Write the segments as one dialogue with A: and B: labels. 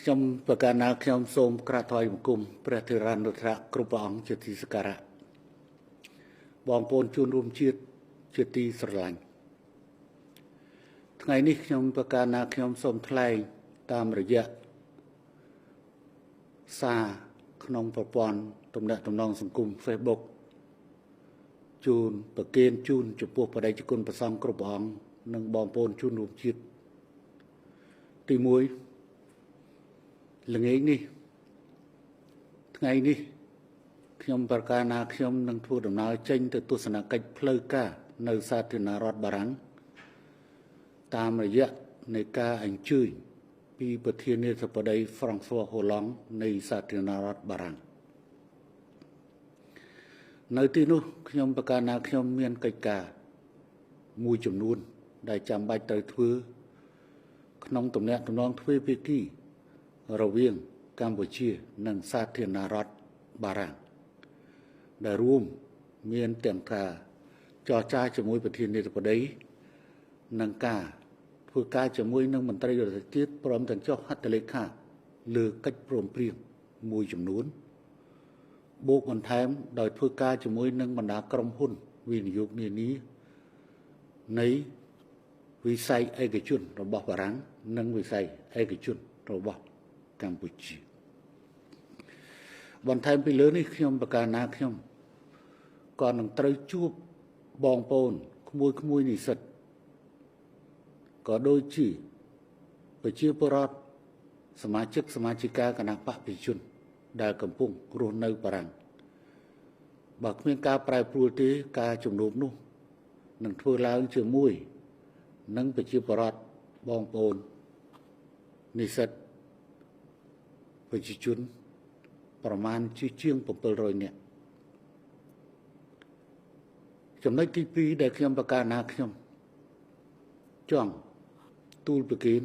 A: ខ្ញុំប្រកាសណាខ្ញុំសូមក្រាបថ្វាយបង្គំព្រះធរណរដ្ឋគ្រប់ព្រះអង្គជាទីសក្ការៈបងប្អូនជួនរួមជាតិជាទីស្រឡាញ់ថ្ងៃនេះខ្ញុំប្រកាសណាខ្ញុំសូមថ្លែងតាមរយៈសារក្នុងប្រព័ន្ធទំនាក់ទំនងសង្គម Facebook ជូនប្រគេនជូនចំពោះបដិជគុណព្រះសង្ឃគ្រប់ព្រះអង្គនិងបងប្អូនជួនរួមជាតិទី1ល្ងាចនេះថ្ងៃនេះខ្ញុំប្រកាសណាខ្ញុំនឹងធ្វើដំណើរចេញទៅទស្សនកិច្ចផ្លូវការនៅសាធារណរដ្ឋបារាំងតាមរយៈនៃការអញ្ជើញពីប្រធានាធិបតី François Hollande នៃសាធារណរដ្ឋបារាំងនៅទីនោះខ្ញុំប្រកាសណាខ្ញុំមានកិច្ចការមួយចំនួនដែលចាំបាច់ត្រូវធ្វើក្នុងទំនាក់ទំនងទ្វេភាគីរវាងកម្ពុជានិងសាធារណរដ្ឋបារាំងដែលរួមមានទាំងការចរចាជាមួយប្រធានាធិបតីនិងការធ្វើការជាមួយនឹងមន្ត្រីរដ្ឋាភិបាលព្រមទាំងចុះហត្ថលេខាលើកិច្ចព្រមព្រៀងមួយចំនួនបូកបន្ថែមដោយធ្វើការជាមួយនឹងបណ្ដាក្រុមហ៊ុនវិនិយោគនានានៃវិស័យឯកជនរបស់បារាំងនិងវិស័យឯកជនរបស់កម្ពុជាបន្ថែមពីលើនេះខ្ញុំប្រកាសណាខ្ញុំក៏នឹងត្រូវជួបបងប្អូនក្មួយនិស្សិតក៏ដូចជាប្រជាពលរដ្ឋសមាជិកសមាជិកាគណៈបព្វជិជនដែលកំពុងរស់នៅបារាំងបើគ្មានការប្រែប្រួលទេការជំនុំនោះនឹងធ្វើឡើងជាមួយនឹងប្រជាពលរដ្ឋបងប្អូននិស្សិតប្រជាជនប្រមាណជាង700នាក់ចំណុចទី2ដែលខ្ញុំប្រកាសណាខ្ញុំចង់ទូលប្រគេន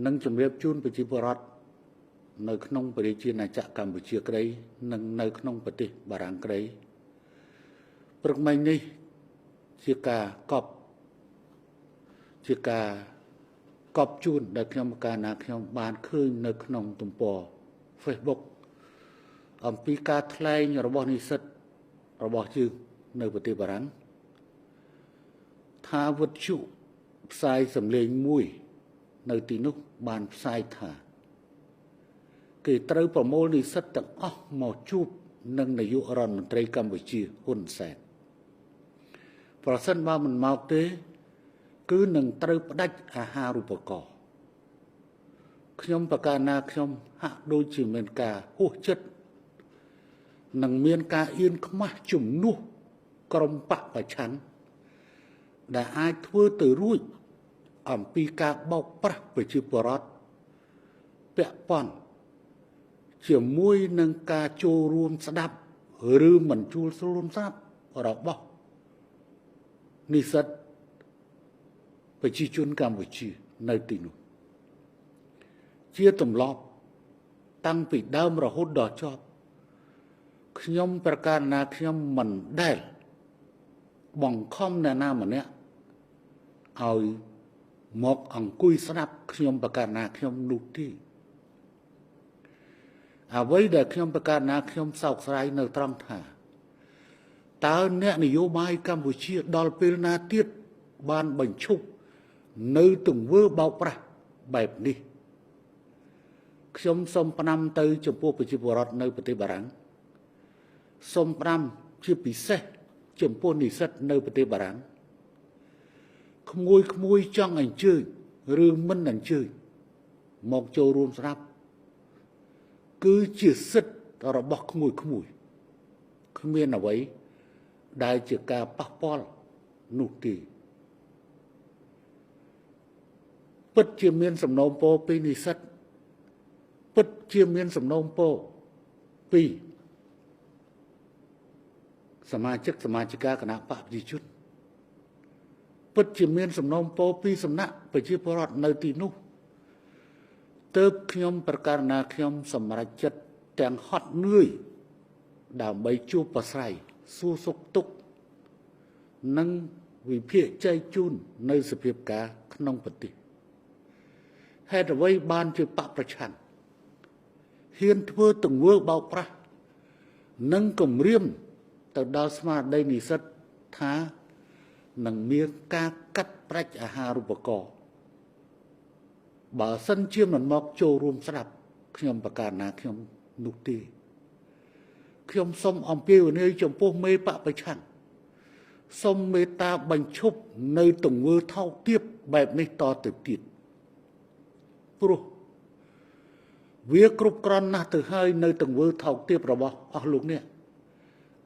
A: និងជម្រាបជូនប្រជាពលរដ្ឋនៅក្នុងប្រជាណាចក្រកម្ពុជាក្តីនិងនៅក្នុងប្រទេសបារាំងក្តីព្រឹកមិញនេះជាការកប់ជូនដែលខ្ញុំប្រកាសណាខ្ញុំបានឃើញនៅក្នុងទំព័រ Facebook អំពីការថ្លែងរបស់និស្សិតរបស់យើងនៅប្រទេសបារាំងថាវិទ្យុផ្សាយសម្លេងមួយនៅទីនោះបានផ្សាយថាគេត្រូវប្រមូលនិស្សិតទាំងអស់មកជួបនឹងនាយករដ្ឋមន្ត្រីកម្ពុជាហ៊ុនសែនប្រសិនបើមិនមកទេគឺនឹងត្រូវផ្ដាច់អាហារូបករណ៍ខ្ញុំប្រកាសណាខ្ញុំហាក់ដូចជាមានការហួសចិត្តនិងមានការអៀនខ្មាស់ជំនួសក្រុមបកប្រឆាំងដែលអាចធ្វើទៅរួចអំពីការបោកប្រាស់ប្រជាពលរដ្ឋពាក់ព័ន្ធជាមួយនឹងការចូលរួមស្ដាប់ឬមិនចូលរួមស្ដាប់របស់និស្សិតប្រជាជនកម្ពុជានៅទីនោះជាទម្លាប់តាំងពីដើមរហូតដល់ចប់ខ្ញុំប្រកាសណាខ្ញុំមិនដែលបង្ខំអ្នកណាម្នាក់ឲ្យមកអង្គុយស្ដាប់ខ្ញុំប្រកាសណាខ្ញុំនោះទេអ្វីដែលខ្ញុំប្រកាសណាខ្ញុំសោកស្ដាយនៅត្រង់ថាតើអ្នកនយោបាយកម្ពុជាដល់ពេលណាទៀតបានបញ្ឈប់នៅទង្វើបោកប្រាស់បែបនេះខ្ញុំសូមផ្ដាំទៅចំពោះប្រជាពលរដ្ឋនៅប្រទេសបារាំងសូមផ្ដាំជាពិសេសចំពោះនិស្សិតនៅប្រទេសបារាំងក្មួយចង់អញ្ជើញឬមិនអញ្ជើញមកចូលរួមស្ដាប់គឺជាសិទ្ធិរបស់ក្មួយគ្មានអ្វីដែលជាការប៉ះពាល់នោះទេពិតជាមានសំណូមពរពីនិស្សិតពិតជាមានសំណូមពរពីសមាជិកសមាជិកាគណៈបព្វជិជនពិតជាមានសំណូមពរពីសំណាក់ប្រជាពលរដ្ឋនៅទីនោះទើបខ្ញុំប្រកាសណាខ្ញុំសម្រេចចិត្តទាំងហត់នឿយដើម្បីជួបប្រស្រ័យសួរសុខទុក្ខនិងវិភាគចែកជូននៅសភាពការក្នុងប្រទេស ហេតុអ្វីបានជាបកប្រឆាំងហ៊ានធ្វើទង្វើបោកប្រាស់និងគំរាមទៅដល់ស្មារតីនិស្សិតថានឹងមានការកាត់ផ្តាច់អាហារូបករណ៍បើសិនជាមិនមកចូលរួមស្ដាប់ខ្ញុំប្រកាសណាខ្ញុំនោះទេខ្ញុំសូមអំពាវនាវចំពោះមេបកប្រឆាំងសូមមេត្តាបញ្ឈប់នៅទង្វើថោកទាបបែបនេះតទៅទៀតព្រោះវាគ្រប់គ្រាន់ណាស់ទៅហើយនៅទង្វើថោកទាបរបស់អស់លោកនេះ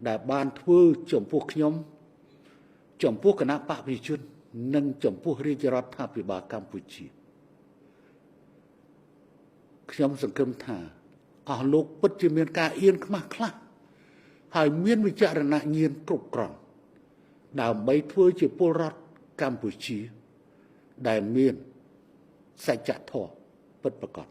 A: ដែលបានធ្វើចំពោះខ្ញុំចំពោះគណៈបកប្រជាជននិងចំពោះរាជរដ្ឋាភិបាលកម្ពុជាខ្ញុំសង្ឃឹមថាអស់លោកពិតជាមានការអៀនខ្មាស់ខ្លះហើយមានវិចារណញ្ញាណគ្រប់គ្រាន់ដើម្បីធ្វើជាពលរដ្ឋកម្ពុជាដែលមានសច្ចធម៌ពិតប្រាកដ